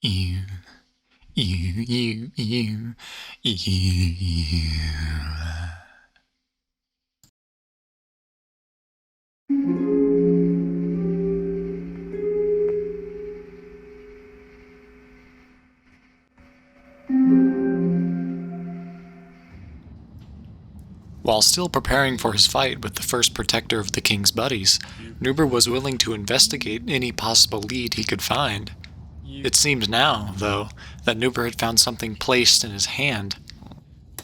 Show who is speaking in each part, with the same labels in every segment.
Speaker 1: Ew, ew, ew, ew, ew. While still preparing for his fight with the first protector of the king's buddies, Nuber was willing to investigate any possible lead he could find. It seemed now, though, that Nuber had found something placed in his hand.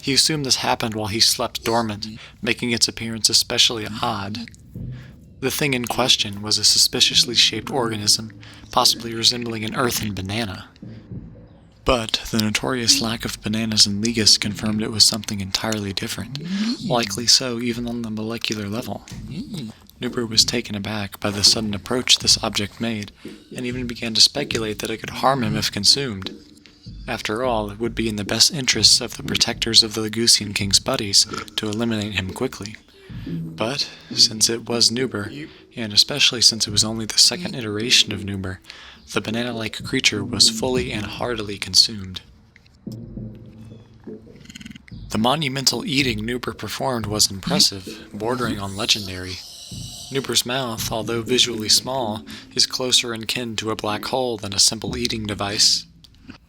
Speaker 1: He assumed this happened while he slept dormant, making its appearance especially odd. The thing in question was a suspiciously shaped organism, possibly resembling an earthen banana. But the notorious lack of bananas in Ligas confirmed it was something entirely different, likely so even on the molecular level. Nuber was taken aback by the sudden approach this object made, and even began to speculate that it could harm him if consumed. After all, it would be in the best interests of the protectors of the Legusian king's buddies to eliminate him quickly. But, since it was Nuber, and especially since it was only the second iteration of Nuber, the banana-like creature was fully and heartily consumed. The monumental eating Nuber performed was impressive, bordering on legendary. Nuber's mouth, although visually small, is closer in kin to a black hole than a simple eating device.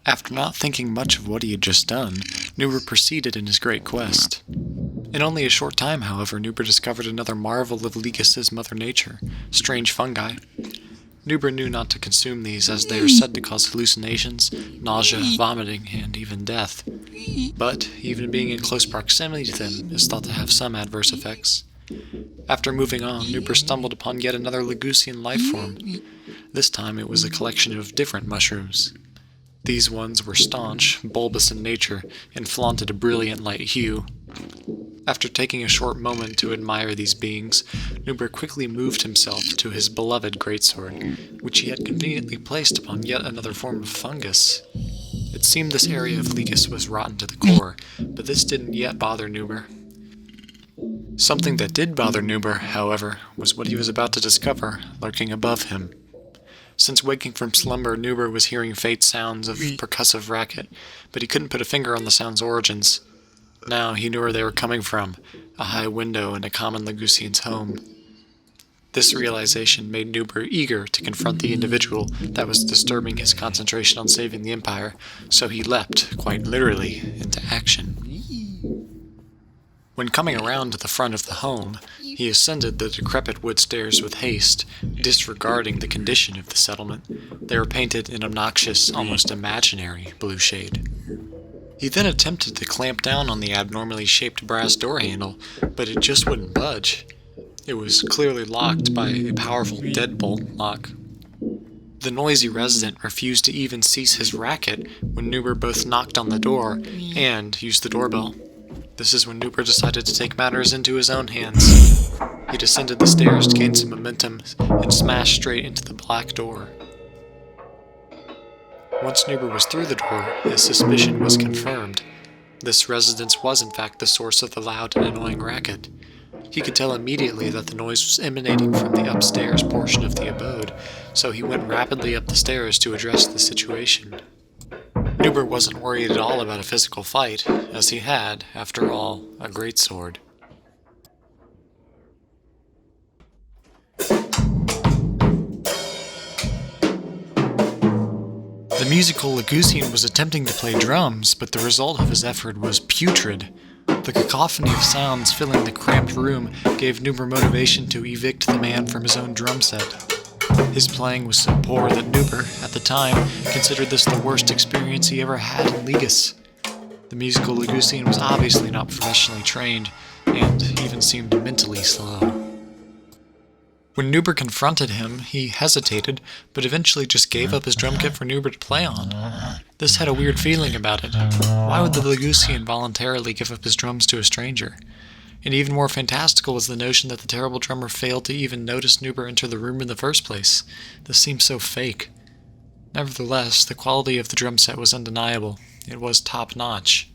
Speaker 1: After not thinking much of what he had just done, Nuber proceeded in his great quest. In only a short time, however, Nuber discovered another marvel of Ligas's mother nature, strange fungi. Nuber knew not to consume these, as they are said to cause hallucinations, nausea, vomiting, and even death. But, even being in close proximity to them is thought to have some adverse effects. After moving on, Nuber stumbled upon yet another Legusian life form. This time it was a collection of different mushrooms. These ones were staunch, bulbous in nature, and flaunted a brilliant light hue. After taking a short moment to admire these beings, Nuber quickly moved himself to his beloved greatsword, which he had conveniently placed upon yet another form of fungus. It seemed this area of Ligas was rotten to the core, but this didn't yet bother Nuber. Something that did bother Nuber, however, was what he was about to discover lurking above him. Since waking from slumber, Nuber was hearing faint sounds of percussive racket, but he couldn't put a finger on the sound's origins. Now he knew where they were coming from, a high window in a common Legusian's home. This realization made Nuber eager to confront the individual that was disturbing his concentration on saving the Empire, so he leapt, quite literally, into action. When coming around to the front of the home, he ascended the decrepit wood stairs with haste, disregarding the condition of the settlement. They were painted an obnoxious, almost imaginary blue shade. He then attempted to clamp down on the abnormally shaped brass door handle, but it just wouldn't budge. It was clearly locked by a powerful deadbolt lock. The noisy resident refused to even cease his racket when Nuber both knocked on the door and used the doorbell. This is when Nuber decided to take matters into his own hands. He descended the stairs to gain some momentum and smashed straight into the black door. Once Nuber was through the door, his suspicion was confirmed. This residence was in fact the source of the loud and annoying racket. He could tell immediately that the noise was emanating from the upstairs portion of the abode, so he went rapidly up the stairs to address the situation. Nuber wasn't worried at all about a physical fight, as he had, after all, a greatsword. The musical Legusian was attempting to play drums, but the result of his effort was putrid. The cacophony of sounds filling the cramped room gave Nuber motivation to evict the man from his own drum set. His playing was so poor that Nuber, at the time, considered this the worst experience he ever had in Ligas. The musical Legusian was obviously not professionally trained, and even seemed mentally slow. When Nuber confronted him, he hesitated, but eventually just gave up his drum kit for Nuber to play on. This had a weird feeling about it. Why would the Legusian voluntarily give up his drums to a stranger? And even more fantastical was the notion that the terrible drummer failed to even notice Nuber enter the room in the first place. This seemed so fake. Nevertheless, the quality of the drum set was undeniable. It was top-notch.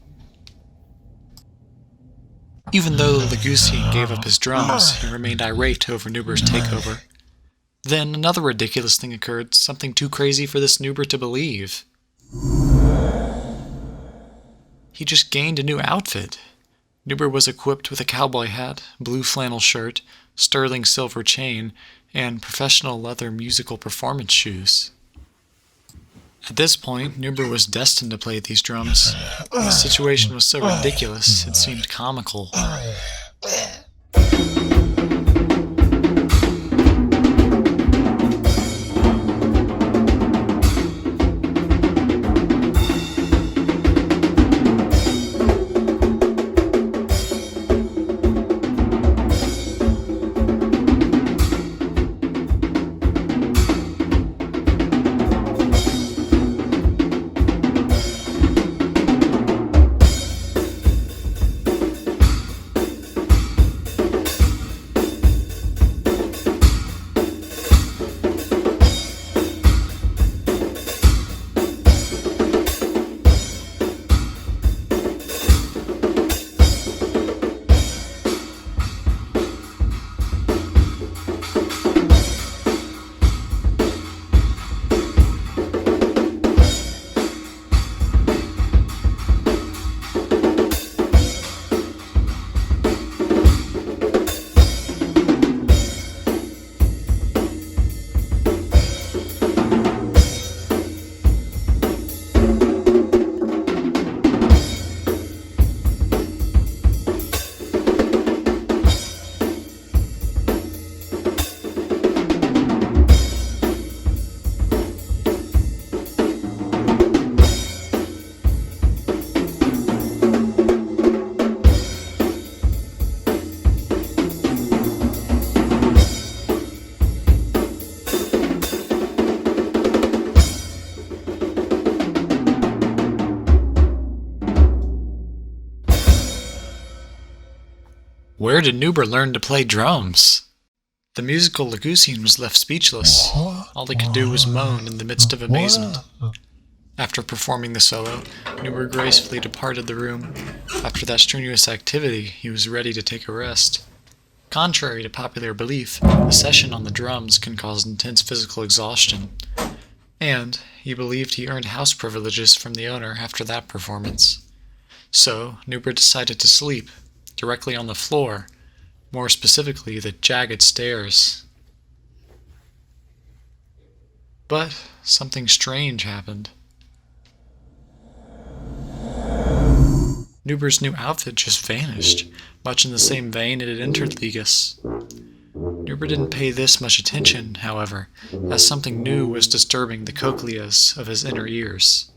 Speaker 1: Even though the Legusian gave up his drums, he remained irate over Nuber's takeover. Then another ridiculous thing occurred, something too crazy for this Nuber to believe. He just gained a new outfit. Nuber was equipped with a cowboy hat, blue flannel shirt, sterling silver chain, and professional leather musical performance shoes. At this point, Nuber was destined to play these drums. The situation was so ridiculous, it seemed comical. Where did Nuber learn to play drums? The musical Lagousian was left speechless. All he could do was moan in the midst of amazement. After performing the solo, Nuber gracefully departed the room. After that strenuous activity, he was ready to take a rest. Contrary to popular belief, a session on the drums can cause intense physical exhaustion. And he believed he earned house privileges from the owner after that performance. So, Nuber decided to sleep, directly on the floor, more specifically the jagged stairs. But something strange happened. Nuber's new outfit just vanished, much in the same vein it had entered Ligas. Nuber didn't pay this much attention, however, as something new was disturbing the cochleas of his inner ears.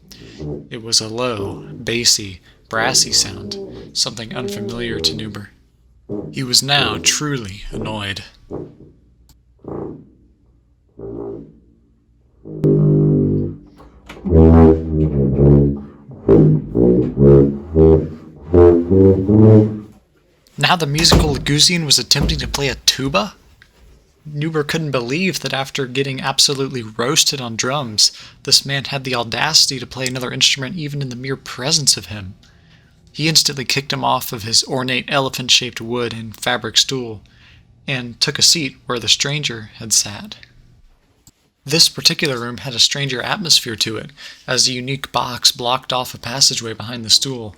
Speaker 1: It was a low, bassy, brassy sound, something unfamiliar to Nuber. He was now truly annoyed. Now the musical Lagousian was attempting to play a tuba? Nuber couldn't believe that after getting absolutely roasted on drums, this man had the audacity to play another instrument even in the mere presence of him. He instantly kicked him off of his ornate elephant-shaped wood and fabric stool, and took a seat where the stranger had sat. This particular room had a stranger atmosphere to it, as a unique box blocked off a passageway behind the stool.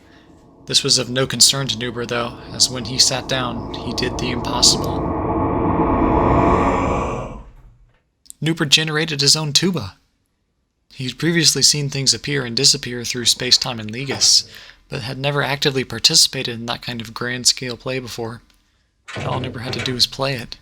Speaker 1: This was of no concern to Nuber, though, as when he sat down, he did the impossible. Nuber generated his own tuba. He'd previously seen things appear and disappear through space-time in Ligas, but had never actively participated in that kind of grand-scale play before. All Nuber had to do was play it.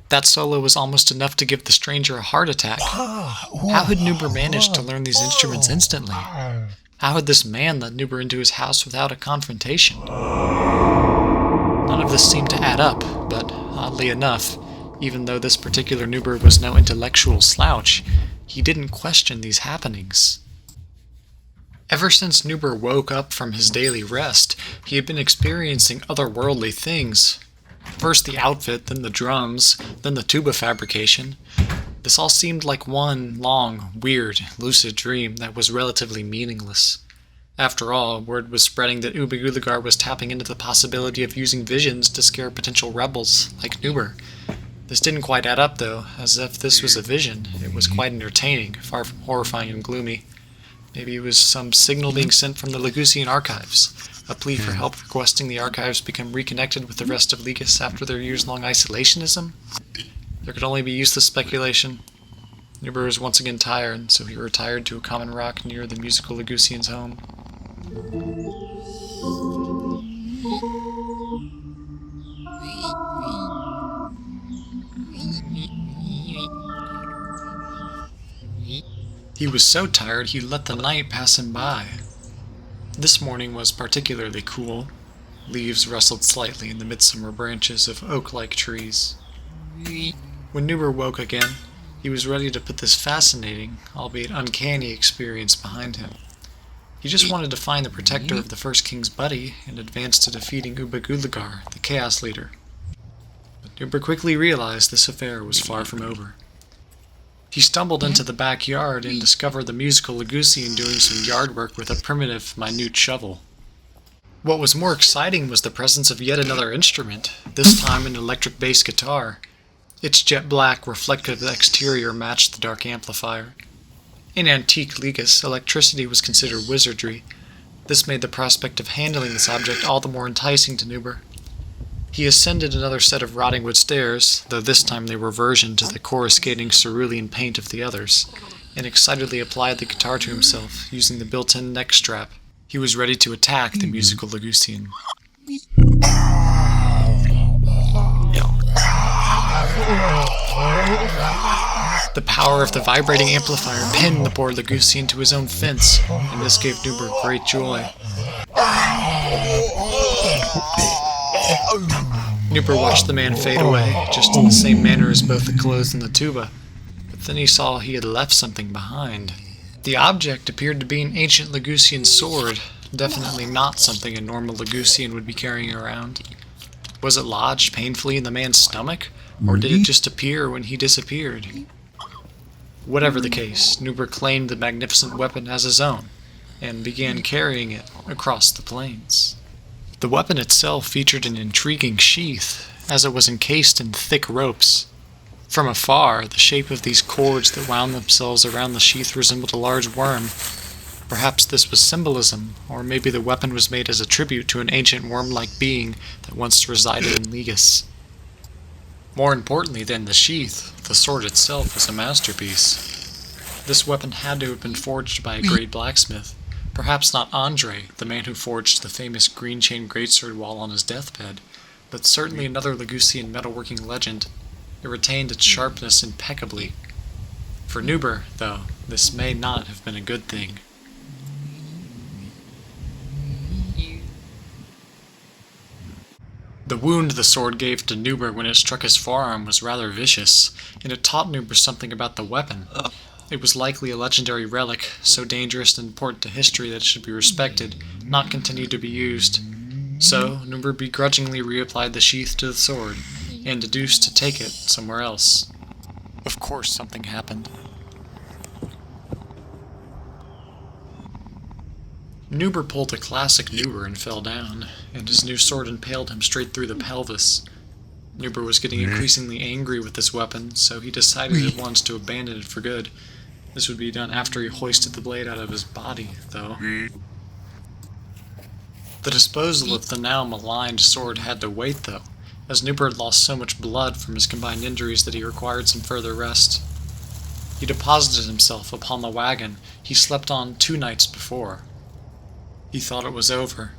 Speaker 1: That solo was almost enough to give the stranger a heart attack. How had Nuber managed to learn these instruments instantly? How had this man let Nuber into his house without a confrontation? None of this seemed to add up, but oddly enough, even though this particular Nuber was no intellectual slouch, he didn't question these happenings. Ever since Nuber woke up from his daily rest, he had been experiencing otherworldly things. First the outfit, then the drums, then the tuba fabrication. This all seemed like one long, weird, lucid dream that was relatively meaningless. After all, word was spreading that Omig Oolagar was tapping into the possibility of using visions to scare potential rebels like Nuber. This didn't quite add up, though, as if this was a vision. It was quite entertaining, far from horrifying and gloomy. Maybe it was some signal being sent from the Legusian archives, a plea for help requesting the archives become reconnected with the rest of Legus after their years-long isolationism? There could only be useless speculation. Nuber was once again tired, so he retired to a common rock near the musical Legusian's home. He was so tired he let the night pass him by. This morning was particularly cool. Leaves rustled slightly in the midsummer branches of oak-like trees. When Nuber woke again, he was ready to put this fascinating, albeit uncanny experience behind him. He just wanted to find the protector of the First King's buddy and advance to defeating Omig Oolagar, the Chaos Leader. But Nuber quickly realized this affair was far from over. He stumbled into the backyard and discovered the musical Legusian doing some yard work with a primitive, minute shovel. What was more exciting was the presence of yet another instrument, this time an electric bass guitar. Its jet black, reflective exterior matched the dark amplifier. In antique Legus, electricity was considered wizardry. This made the prospect of handling this object all the more enticing to Nuber. He ascended another set of rotting wood stairs, though this time they were versioned to the coruscating cerulean paint of the others, and excitedly applied the guitar to himself, using the built-in neck strap. He was ready to attack the musical Legusian. The power of the vibrating amplifier pinned the poor Legusian to his own fence, and this gave Nuber great joy. Nuber watched the man fade away, just in the same manner as both the clothes and the tuba, but then he saw he had left something behind. The object appeared to be an ancient Legusian sword, definitely not something a normal Legusian would be carrying around. Was it lodged painfully in the man's stomach, or did it just appear when he disappeared? Whatever the case, Nuber claimed the magnificent weapon as his own, and began carrying it across the plains. The weapon itself featured an intriguing sheath, as it was encased in thick ropes. From afar, the shape of these cords that wound themselves around the sheath resembled a large worm. Perhaps this was symbolism, or maybe the weapon was made as a tribute to an ancient worm-like being that once resided in Legus. More importantly than the sheath, the sword itself was a masterpiece. This weapon had to have been forged by a great blacksmith, perhaps not Andre, the man who forged the famous green-chain greatsword while on his deathbed, but certainly another Legusian metalworking legend. It retained its sharpness impeccably. For Nuber, though, this may not have been a good thing. The wound the sword gave to Nuber when it struck his forearm was rather vicious, and it taught Nuber something about the weapon. It was likely a legendary relic, so dangerous and important to history that it should be respected, not continue to be used. So, Nuber begrudgingly reapplied the sheath to the sword, and deduced to take it somewhere else. Of course something happened. Nuber pulled a classic Nuber and fell down, and his new sword impaled him straight through the pelvis. Nuber was getting increasingly angry with this weapon, so he decided at once to abandon it for good. This would be done after he hoisted the blade out of his body, though. The disposal of the now maligned sword had to wait, though, as Nuber had lost so much blood from his combined injuries that he required some further rest. He deposited himself upon the wagon he slept on 2 nights before. He thought it was over.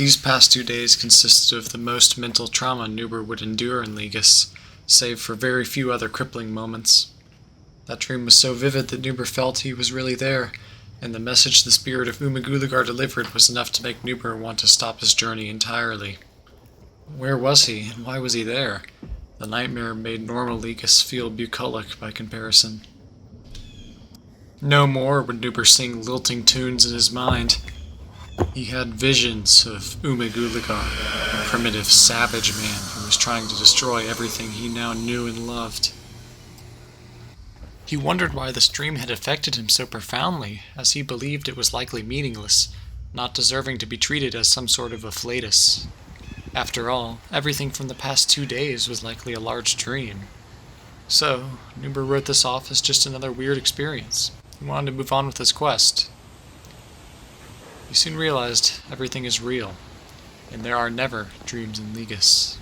Speaker 1: These past 2 days consisted of the most mental trauma Nuber would endure in Ligas, save for very few other crippling moments. That dream was so vivid that Nuber felt he was really there, and the message the spirit of Omig Oolagar delivered was enough to make Nuber want to stop his journey entirely. Where was he, and why was he there? The nightmare made normal Ligas feel bucolic by comparison. No more would Nuber sing lilting tunes in his mind. He had visions of Omig Oolagar, a primitive, savage man who was trying to destroy everything he now knew and loved. He wondered why this dream had affected him so profoundly, as he believed it was likely meaningless, not deserving to be treated as some sort of afflatus. After all, everything from the past 2 days was likely a large dream. So, Nuber wrote this off as just another weird experience. He wanted to move on with his quest. He soon realized everything is real, and there are never dreams in Ligas.